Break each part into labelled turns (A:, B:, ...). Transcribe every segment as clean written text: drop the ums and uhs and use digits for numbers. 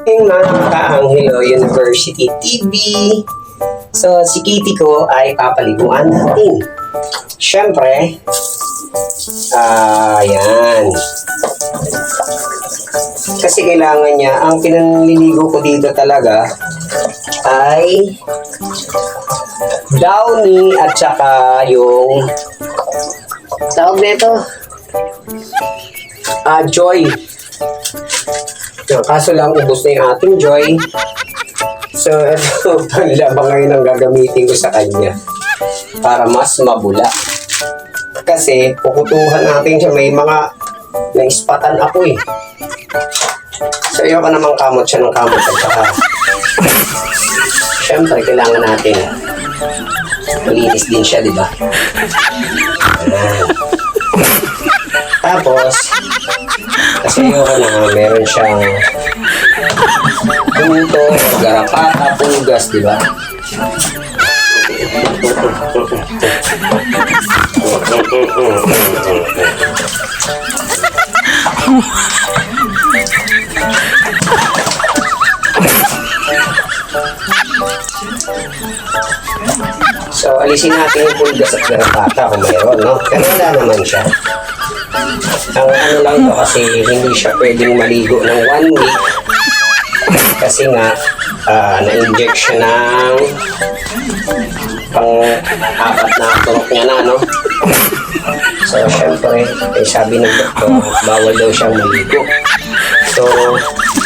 A: Yung mga Kaanghelo University TV. So, si Kitty ko ay papaliguan natin. Siyempre, ayan. Kasi kailangan niya, ang pinanliligo ko dito talaga ay Downy at saka yung tawag nito Joy. Kaso lang ubos na yung ating Joy. So ito panlaba ngayon ang gagamitin ko sa kanya para mas mabula. Kasi pukutuhan natin siya, may mga naispatan ako eh. So ayoko naman kamot siya ng kamot at saka syempre kailangan natin malinis din siya, di ba? Tapos kasi ayoko na meron siyang punto, garapata, pulgas, di ba? So, alisin natin yung pulgas at garapata kung mayroon, no? Pero wala naman siya. Ang ano lang to kasi hindi siya pwedeng maligo ng 1 week kasi nga na-inject siya ng pang-apat na turok niya na, no? So, syempre, sabi ng doktor, bawal daw siyang maligo. So,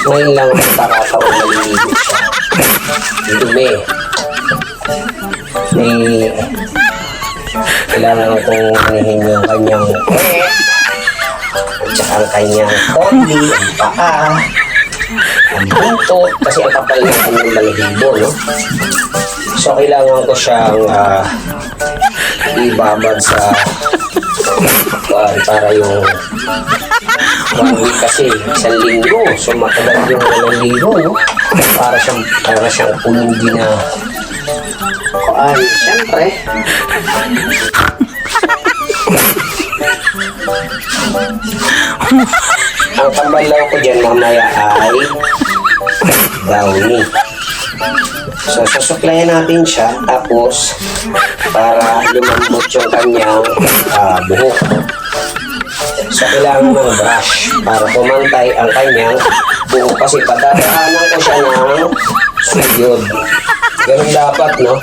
A: ngayon lang pagkakataon maliligo siya. Dumi. May kailangan kong anihin yung kanyang at saka ang kanyang koli, ang paa, ang buntot, kasi ang kapal ng kanyang balahibo, no? So, kailangan ko siyang ibabad sa para yung 1 week kasi 1 linggo. So, matagal yung 1 linggo, no? Para siyang pulubi na siyempre ang pambalaw ko dyan mamaya ay Downy. So, susuklayan natin siya tapos para lumambot yung kanyang buhok. So, kailangan ng brush para pumantay ang kanyang buhok kasi padadaanan ko siya ng suyod. Ganun dapat, no?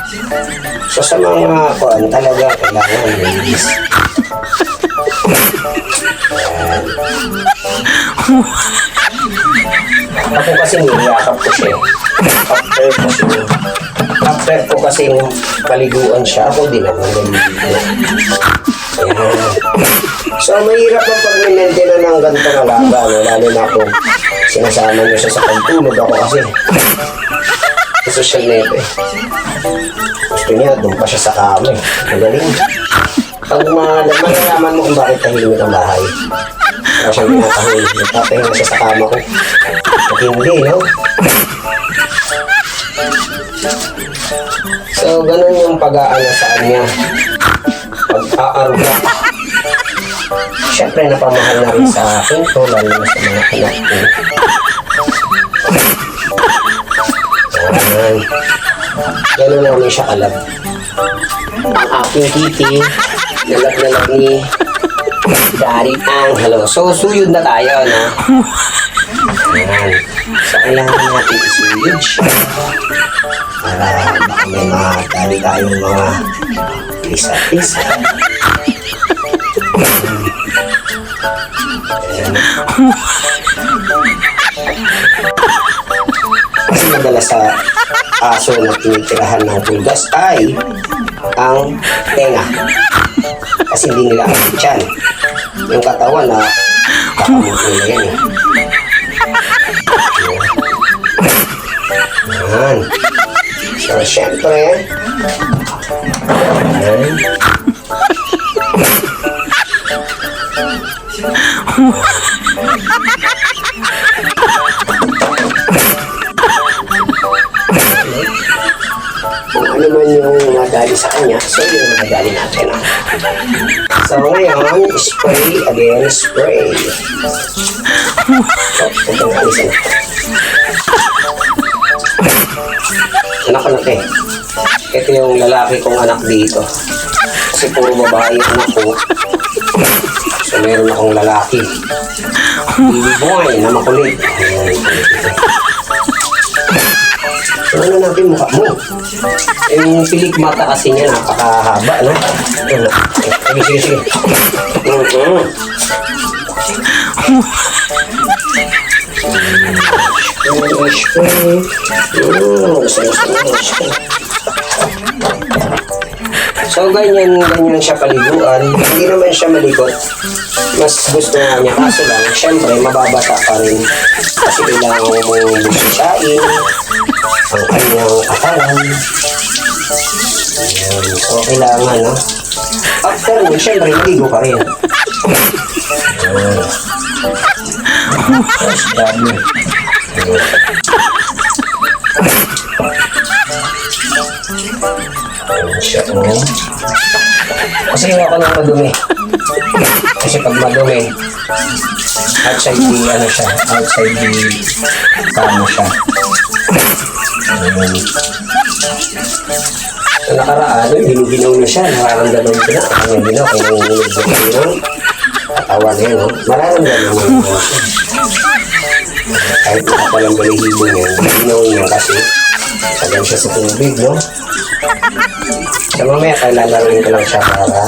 A: So, sa mga kuan talaga kailangan linis. Ako kasi niyakap ko siya. After ko kasi paliguan siya, ako din naman naliligo. So, mahirap ang pag-maintain na ng ganitong alaga, no? Lalo na kung sinasama niyo siya sa pagtulog. Ako kasi sa social media. Gusto niya, doon pa siya sa kama eh. Magaling. Pag malalaman mo kung bakit tahimik ang bahay. Kaya siyang pinatahimik. Nagpapahinga siya sa kama ko. At hindi, no? So, ganun yung pag-aano sa kanya. Pag-aaruga. Siyempre, napamahal na rin sa akin to, lalo na sa mga anak ko. Gano'n namin siya kalab. Ang aking kitty, nalag ni Daddy Anghelo. So, suyod na tayo, no? Ayan. So, kailangan natin isuyod siya. Para baka may madali tayong mga isa-isa. Kasi madalas sa aso na tinitirahan ng pulgas ay ang tenga. Kasi hindi nila ang tiyan. Yung katawan na kakamot nila yan. Ayan. So, syempre, ayan. Ano man yung madali sa kanya, so yun ang madali natin. So ngayon, spray again, spray. So, ito na alisin. Anak ko na te. Ito yung lalaki kong anak dito. Kasi puro babae yung anak ko. So meron akong lalaki. Baby boy na makulit. So ano natin mukha mo? Yung pilik mata kasi niya napakahaba, no? Sige, sige, sige. So ganyan siya paliguan. Hindi naman siya malikot. Mas gusto nga niya, kaso lang syempre mababata pa rin kasi kailangan mong busyain ang kanyang katawan. So kailangan, no? After nun, syempre maligo ka rin. Yes, dami. Siya, oh. Kasi ako nang madumi. Kasi pag madumi, outside the kama siya. Sa nakaraan, ginuginaw na siya. Nararamdaman ko na. Ang ginaw, kaya nangungulig ng katawan niya, no? Mararamdaman mo siya. Kahit nakapalang balihibo niya, ginaw niya kasi tagal siya sa tubig, no? Sa mamaya, lalaroin ko lang siya para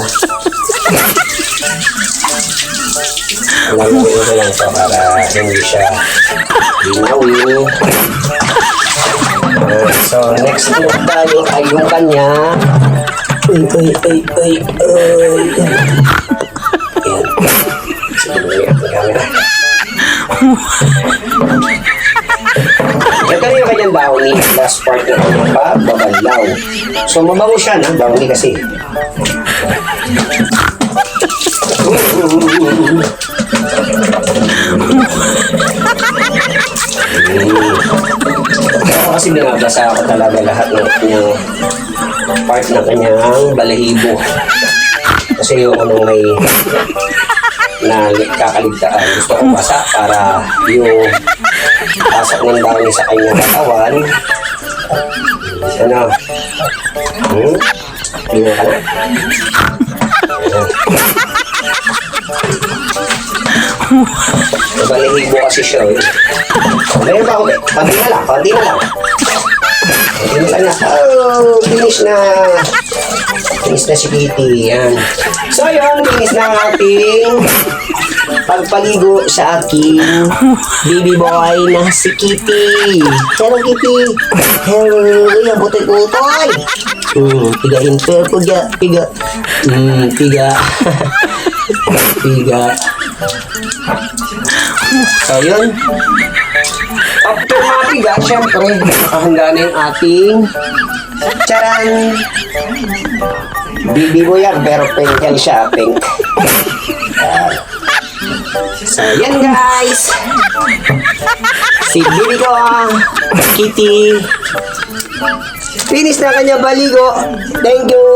A: hindi siya ginawin. So, next look tayo ay yung kanya. Ay. Yan. Sige, camera. Ito na yung kanyang bawni. Last part na kanyang babalaw. So, mabango siya, no? Bawni kasi. Ako kasi binabasa ako talaga lahat ng kanyang part ng kanyang balahibo. Kasi yung anong may na kakaligtaan. Gusto ko basa para yung pasok ng dahon sa kanyang katawan. Ano? Tingnan ka na. Balahibo kasi siya, eh. Meron ba ako? Pati na lang. Oh, finish na. Finish na si Kitty. Yan. So yun, finish na ang ating pagpaligo sa aking baby boy na si Kitty. Hello, Kitty. Hello. Ay, ang butoy-butoy. Pigahin pero piga. Piga. So yun. After mapiga, syempre, nakahanda na yung ating charan! Bibi ko yan, pero pink yan siya, pink. So, yan guys! Si Bibi ko, Kitty. Finish na kanya baligo. Thank you!